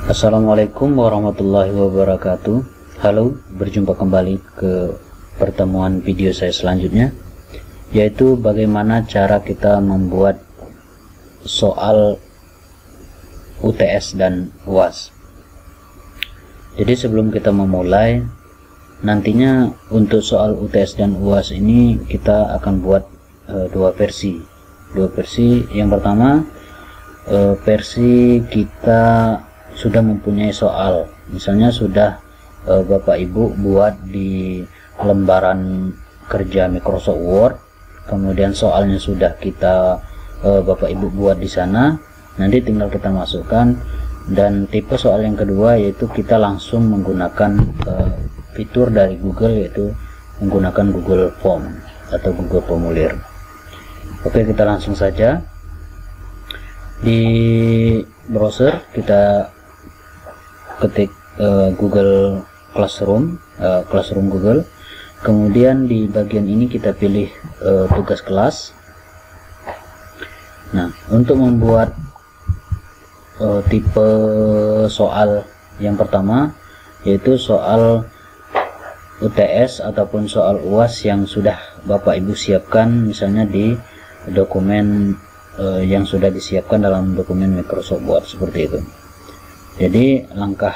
Assalamualaikum warahmatullahi wabarakatuh. Halo, berjumpa kembali ke pertemuan video saya selanjutnya, yaitu bagaimana cara kita membuat soal UTS dan UAS. Jadi sebelum kita memulai, nantinya untuk soal UTS dan UAS ini kita akan buat dua versi. Yang pertama, versi kita sudah mempunyai soal, misalnya sudah Bapak Ibu buat di lembaran kerja Microsoft Word, kemudian soalnya sudah kita Bapak Ibu buat di sana, nanti tinggal kita masukkan. Dan tipe soal yang kedua yaitu kita langsung menggunakan fitur dari Google, yaitu menggunakan Google Form atau Google Formulir. Oke, kita langsung saja. Di browser kita ketik Google Classroom, Google. Kemudian di bagian ini kita pilih tugas kelas. Nah, untuk membuat tipe soal yang pertama, yaitu soal UTS ataupun soal UAS yang sudah Bapak Ibu siapkan, misalnya di dokumen yang sudah disiapkan dalam dokumen Microsoft Word seperti itu. Jadi langkah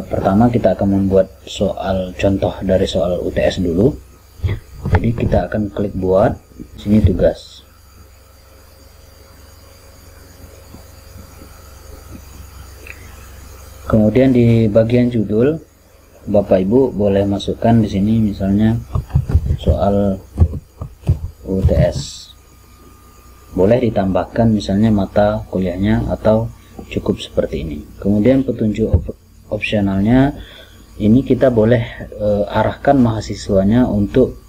pertama kita akan membuat soal contoh dari soal UTS dulu. Jadi kita akan klik buat, sini tugas. Kemudian di bagian judul Bapak Ibu boleh masukkan di sini misalnya soal UTS. Boleh ditambahkan misalnya mata kuliahnya atau cukup seperti ini. Kemudian petunjuk opsionalnya ini kita boleh arahkan mahasiswanya untuk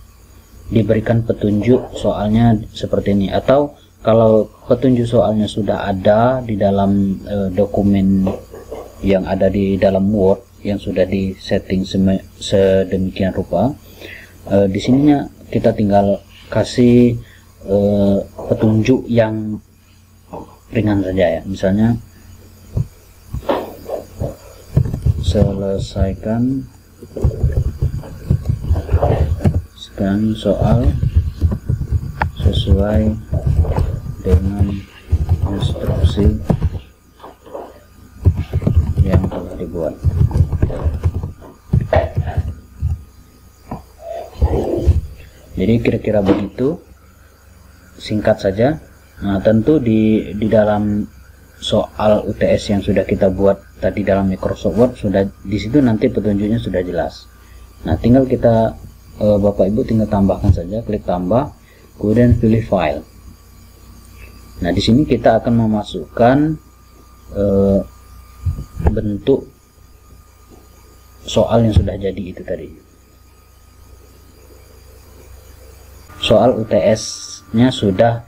diberikan petunjuk soalnya seperti ini, atau kalau petunjuk soalnya sudah ada di dalam dokumen yang ada di dalam Word yang sudah disetting sedemikian rupa, di sininya kita tinggal kasih petunjuk yang ringan saja ya, misalnya selesaikan soal sesuai dengan instruksi yang telah dibuat. Jadi kira-kira begitu, singkat saja. Nah, tentu di dalam soal UTS yang sudah kita buat tadi dalam Microsoft Word, sudah di situ nanti petunjuknya sudah jelas. Nah, tinggal kita Bapak Ibu tinggal tambahkan saja, klik tambah, kemudian pilih file. Nah, di sini kita akan memasukkan bentuk soal yang sudah jadi itu tadi. Soal UTS-nya sudah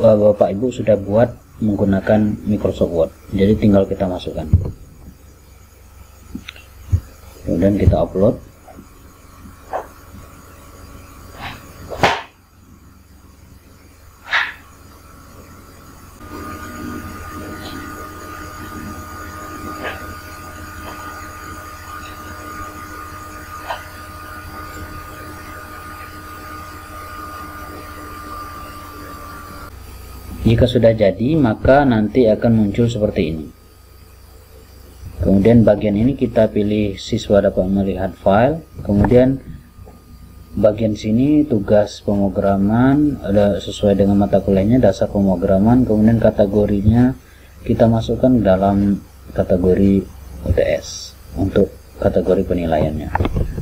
Bapak Ibu sudah buat menggunakan Microsoft Word, jadi tinggal kita masukkan, kemudian kita upload. Jika sudah jadi, maka nanti akan muncul seperti ini. Kemudian bagian ini kita pilih siswa dapat melihat file. Kemudian bagian sini tugas pemrograman, ada sesuai dengan mata kuliahnya, dasar pemrograman. Kemudian kategorinya kita masukkan dalam kategori UTS untuk kategori penilaiannya.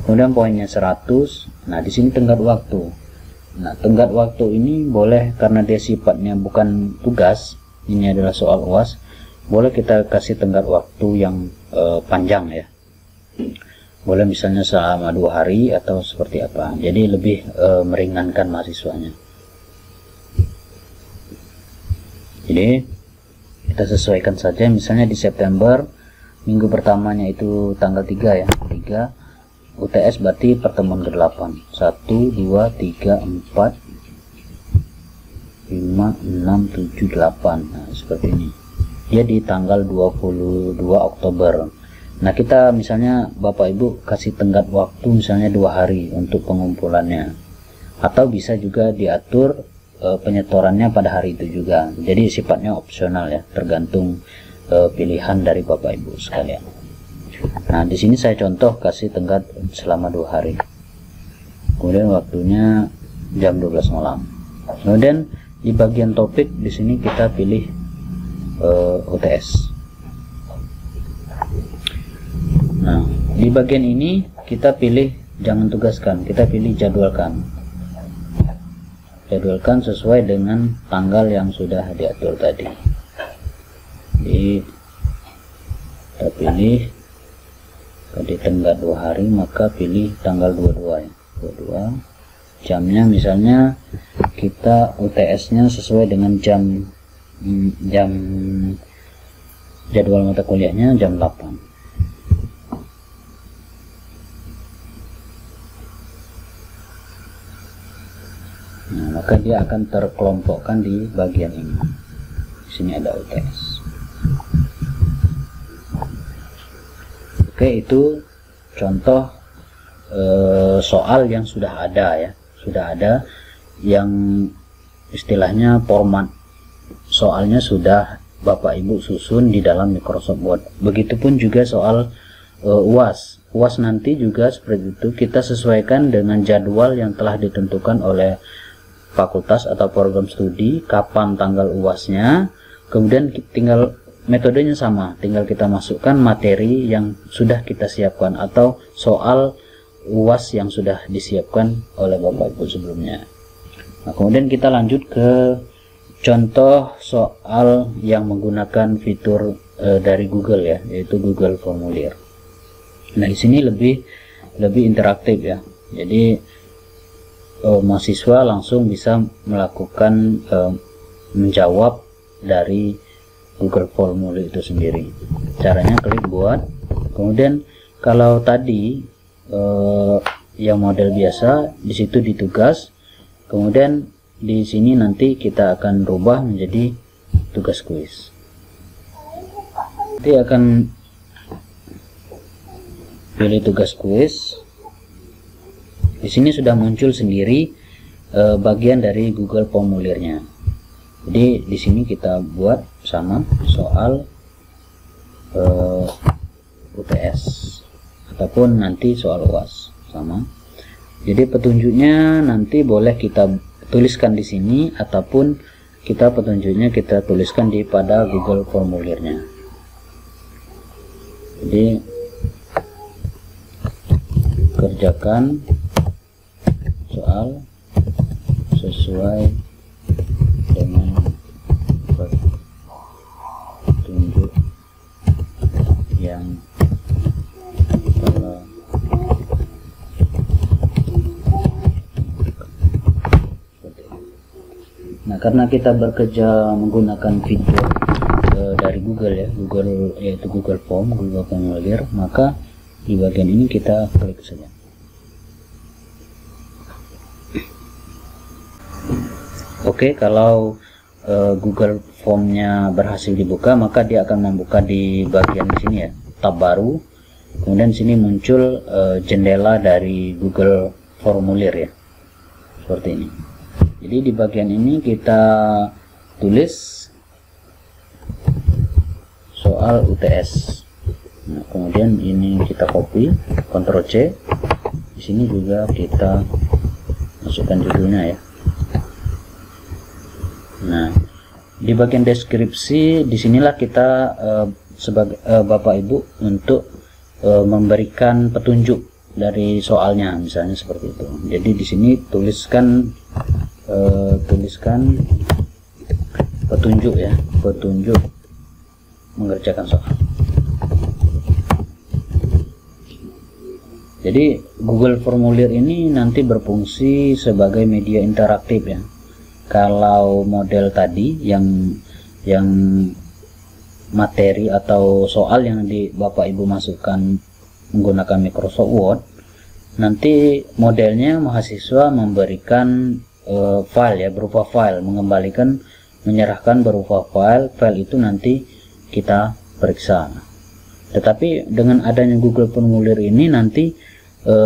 Kemudian poinnya 100. Nah, di sini tenggat waktu. Nah, tenggat waktu ini boleh, karena dia sifatnya bukan tugas, ini adalah soal UAS, boleh kita kasih tenggat waktu yang panjang ya. Boleh misalnya selama 2 hari atau seperti apa. Jadi lebih meringankan mahasiswanya. Jadi kita sesuaikan saja, misalnya di September minggu pertamanya itu tanggal 3 ya, 3 UTS berarti pertemuan ke-8. 1, 2, 3, 4, 5, 6, 7, 8. Nah, seperti ini. ya di tanggal 22 Oktober. Nah, kita misalnya Bapak Ibu kasih tenggat waktu misalnya 2 hari untuk pengumpulannya, atau bisa juga diatur penyetorannya pada hari itu juga. Jadi sifatnya opsional ya, tergantung pilihan dari Bapak Ibu sekalian. Nah, di sini saya contoh kasih tenggat selama 2 hari. Kemudian waktunya jam 12 malam. Kemudian di bagian topik di sini kita pilih UTS. Nah, di bagian ini kita pilih jangan tugaskan, kita pilih jadwalkan. Jadwalkan sesuai dengan tanggal yang sudah diatur tadi. Jadi kita pilih tadi tenggat 2 hari, maka pilih tanggal 22 ya. 22. Jamnya misalnya kita UTS-nya sesuai dengan jam jadwal mata kuliahnya jam 8. Nah, maka dia akan terkelompokkan di bagian ini. Di sini ada UTS. Oke, itu contoh soal yang sudah ada ya, sudah ada yang istilahnya format soalnya sudah Bapak Ibu susun di dalam Microsoft Word. Begitupun juga soal UAS. UAS nanti juga seperti itu, kita sesuaikan dengan jadwal yang telah ditentukan oleh fakultas atau program studi, kapan tanggal UASnya, kemudian tinggal metodenya sama, tinggal kita masukkan materi yang sudah kita siapkan atau soal UAS yang sudah disiapkan oleh Bapak Ibu sebelumnya. Nah, kemudian kita lanjut ke contoh soal yang menggunakan fitur dari Google ya, yaitu Google Formulir. Nah, di sini lebih interaktif ya. Jadi mahasiswa langsung bisa melakukan menjawab dari Google Formulir itu sendiri. Caranya klik buat, kemudian kalau tadi yang model biasa di situ ditugas, kemudian di sini nanti kita akan rubah menjadi tugas kuis. Nanti akan pilih tugas kuis. Di sini sudah muncul sendiri bagian dari Google Formulirnya. Jadi di sini kita buat sama soal UTS ataupun nanti soal UAS sama. Jadi petunjuknya nanti boleh kita tuliskan di sini ataupun petunjuknya kita tuliskan pada Google Formulirnya. Jadi kerjakan soal sesuai dengan petunjuk yang telah Nah, karena kita bekerja menggunakan fitur dari Google ya, yaitu Google Form, Google Formulir, maka di bagian ini kita klik saja. Oke, kalau Google Formnya berhasil dibuka, maka dia akan membuka di bagian di sini ya, tab baru. Kemudian di sini muncul jendela dari Google Formulir ya, seperti ini. Jadi di bagian ini kita tulis soal UTS. Nah, kemudian ini kita copy, Ctrl C. Di sini juga kita masukkan judulnya ya. Nah, di bagian deskripsi disinilah kita sebagai Bapak Ibu untuk memberikan petunjuk dari soalnya, misalnya seperti itu. Jadi di sini tuliskan petunjuk ya, petunjuk mengerjakan soal. Jadi Google Formulir ini nanti berfungsi sebagai media interaktif ya. Kalau model tadi yang materi atau soal yang Bapak Ibu masukkan menggunakan Microsoft Word, nanti modelnya mahasiswa memberikan file ya, berupa file, menyerahkan berupa file itu nanti kita periksa. Tetapi dengan adanya Google Formulir ini nanti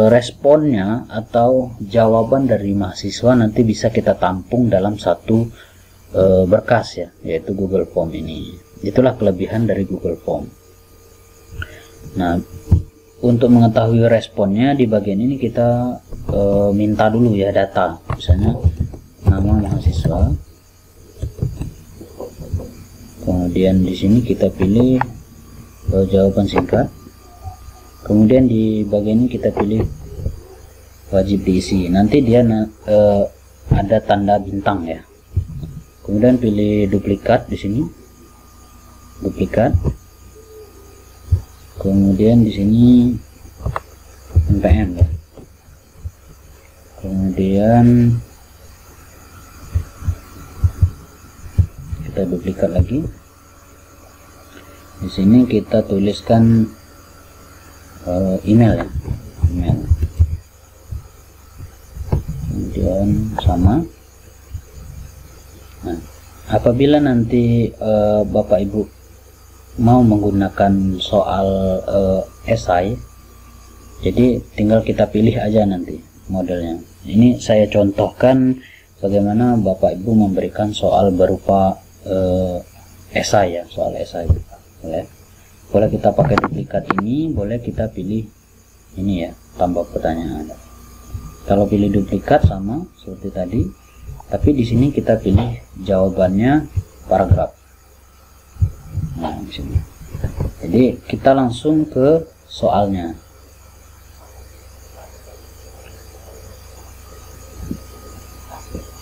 responnya atau jawaban dari mahasiswa nanti bisa kita tampung dalam satu berkas ya, yaitu Google Form ini. Itulah kelebihan dari Google Form. Nah, untuk mengetahui responnya di bagian ini kita minta dulu ya data, misalnya nama mahasiswa. Kemudian di sini kita pilih jawaban singkat. Kemudian di bagian ini kita pilih wajib diisi. Nanti dia ada tanda bintang ya. Kemudian pilih duplikat di sini. Duplikat. Kemudian di sini NPM ya. Kemudian kita duplikat lagi. Di sini kita tuliskan email ya, email. Kemudian sama. Nah, apabila nanti Bapak Ibu mau menggunakan soal esai, jadi tinggal kita pilih aja nanti modelnya. Ini saya contohkan bagaimana Bapak Ibu memberikan soal berupa esai ya, soal esai. Boleh kita pakai duplikat ini, boleh kita pilih ini ya, tambah pertanyaan. Kalau pilih duplikat sama seperti tadi, tapi di sini kita pilih jawabannya paragraf. Nah, di sini. Jadi kita langsung ke soalnya.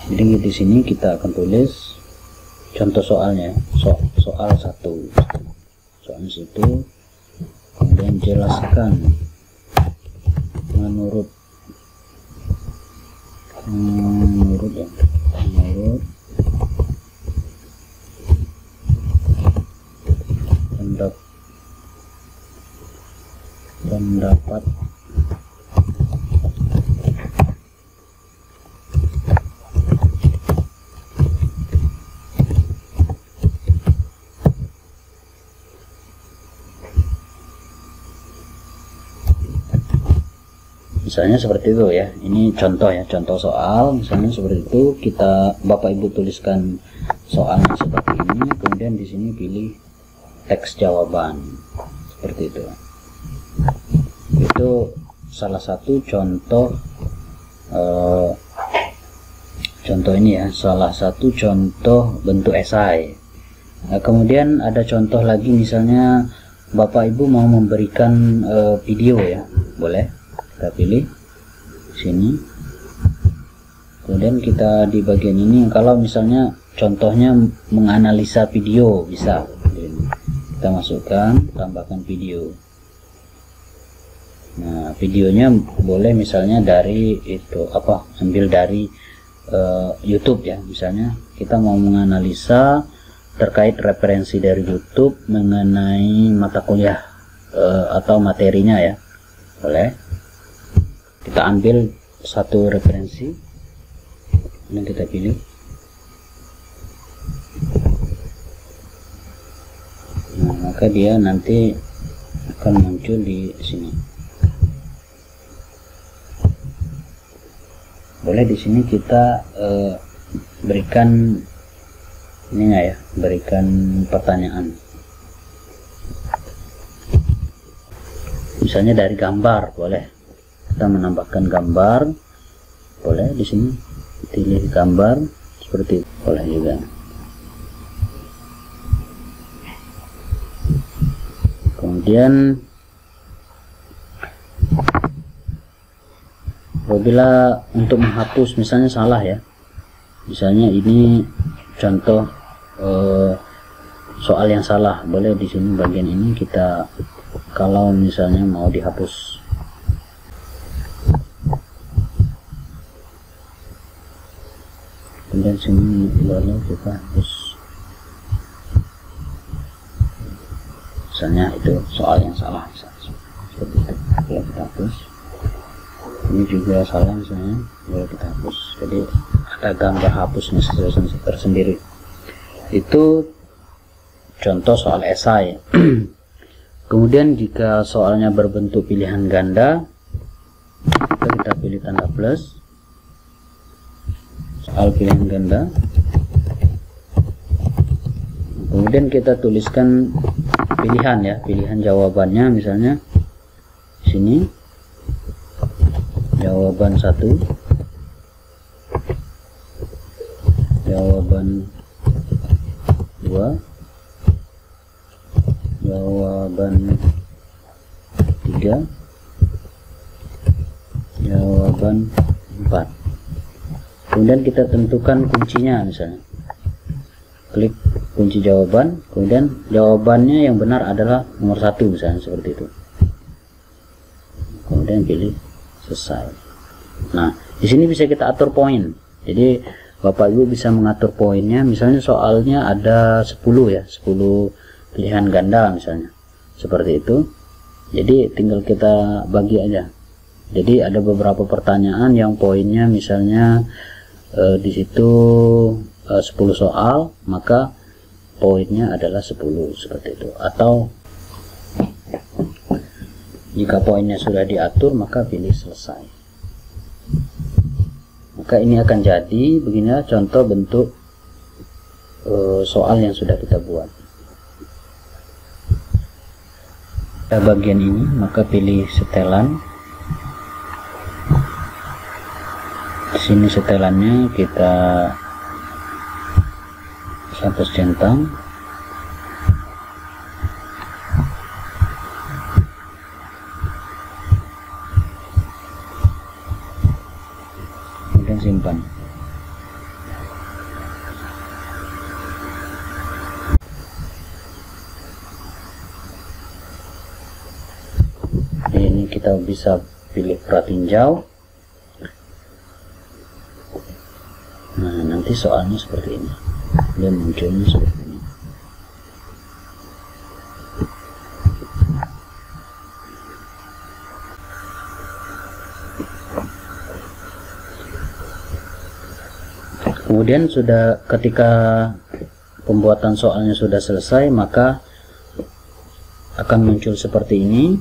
Jadi di sini kita akan tulis contoh soalnya, soal 1. Soalnya situ, kemudian jelaskan menurut pendapat misalnya seperti itu ya. Ini contoh ya, contoh soal misalnya seperti itu. Kita Bapak Ibu tuliskan soalnya seperti ini, kemudian di sini pilih teks jawaban seperti itu. Itu salah satu contoh contoh ini ya, salah satu contoh bentuk esai. Nah, kemudian ada contoh lagi, misalnya Bapak Ibu mau memberikan video ya, boleh kita pilih sini. Kemudian kita di bagian ini, kalau misalnya contohnya menganalisa video, bisa kita masukkan, tambahkan video. Nah, videonya boleh misalnya dari itu apa, ambil dari YouTube ya. Misalnya kita mau menganalisa terkait referensi dari YouTube mengenai mata kuliah atau materinya ya, boleh. Kita ambil satu referensi dan kita pilih. Nah, maka dia nanti akan muncul di sini. Boleh di sini kita berikan ininya ya, berikan pertanyaan. Misalnya dari gambar, boleh. Kita menambahkan gambar, boleh di sini pilih gambar seperti itu, boleh juga. Kemudian apabila untuk menghapus misalnya salah ya, misalnya ini contoh soal yang salah, boleh di sini bagian ini kita, kalau misalnya mau dihapus. Kemudian sini lalu kita hapus, misalnya itu soal yang salah, misalnya seperti itu, boleh kita hapus. Ini juga salah misalnya, boleh kita hapus. Jadi ada gambar hapusnya tersendiri. Itu contoh soal esai. Kemudian jika soalnya berbentuk pilihan ganda, kita pilih tanda plus. Soal pilihan ganda. Kemudian kita tuliskan pilihan ya, pilihan jawabannya, misalnya sini jawaban 1, jawaban 2, jawaban 3, jawaban 4. Kemudian kita tentukan kuncinya, misalnya klik kunci jawaban, kemudian jawabannya yang benar adalah nomor 1, misalnya seperti itu. Kemudian pilih selesai. Nah, di sini bisa kita atur poin. Jadi Bapak Ibu bisa mengatur poinnya. Misalnya soalnya ada 10 ya, 10 pilihan ganda misalnya, seperti itu. Jadi tinggal kita bagi aja. Jadi ada beberapa pertanyaan yang poinnya misalnya di situ 10 soal, maka poinnya adalah 10 seperti itu. Atau jika poinnya sudah diatur, maka pilih selesai. Maka ini akan jadi begini contoh bentuk soal yang sudah kita buat. Bagian ini maka pilih setelan. Di sini setelannya kita hapus centang. Kemudian simpan. Ini kita bisa pilih pratinjau. Nah, nanti soalnya seperti ini, dan munculnya seperti ini. Kemudian sudah ketika pembuatan soalnya sudah selesai, maka akan muncul seperti ini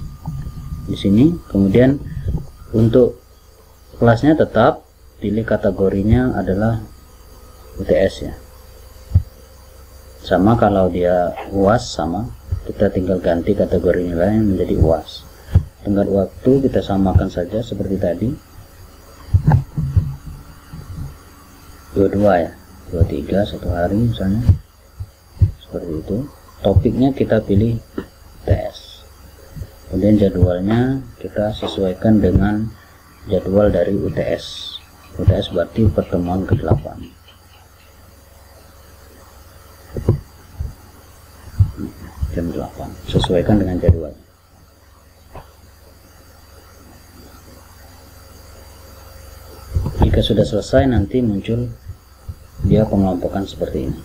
di sini. Kemudian untuk kelasnya tetap pilih kategorinya adalah UTS ya. Sama kalau dia UAS, sama kita tinggal ganti kategori nilai menjadi UAS. Tenggat waktu kita samakan saja seperti tadi, 22 ya, 23 1 hari misalnya, seperti itu. Topiknya kita pilih UTS. Kemudian jadwalnya kita sesuaikan dengan jadwal dari UTS. UTS berarti pertemuan ke-8. Jam 8, sesuaikan dengan jadwal. Jika sudah selesai, nanti muncul dia pengelompokan seperti ini.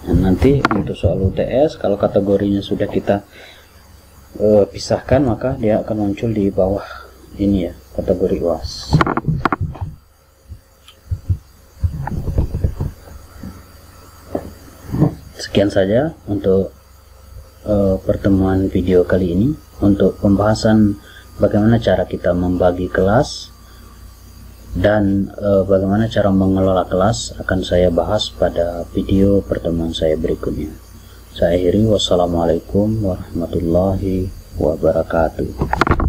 Nah, nanti untuk soal UTS, kalau kategorinya sudah kita pisahkan, maka dia akan muncul di bawah ini ya, kategori UAS. Sekian saja untuk pertemuan video kali ini. Untuk pembahasan bagaimana cara kita membagi kelas dan bagaimana cara mengelola kelas akan saya bahas pada video pertemuan saya berikutnya. Saya akhiri, wassalamualaikum warahmatullahi wabarakatuh.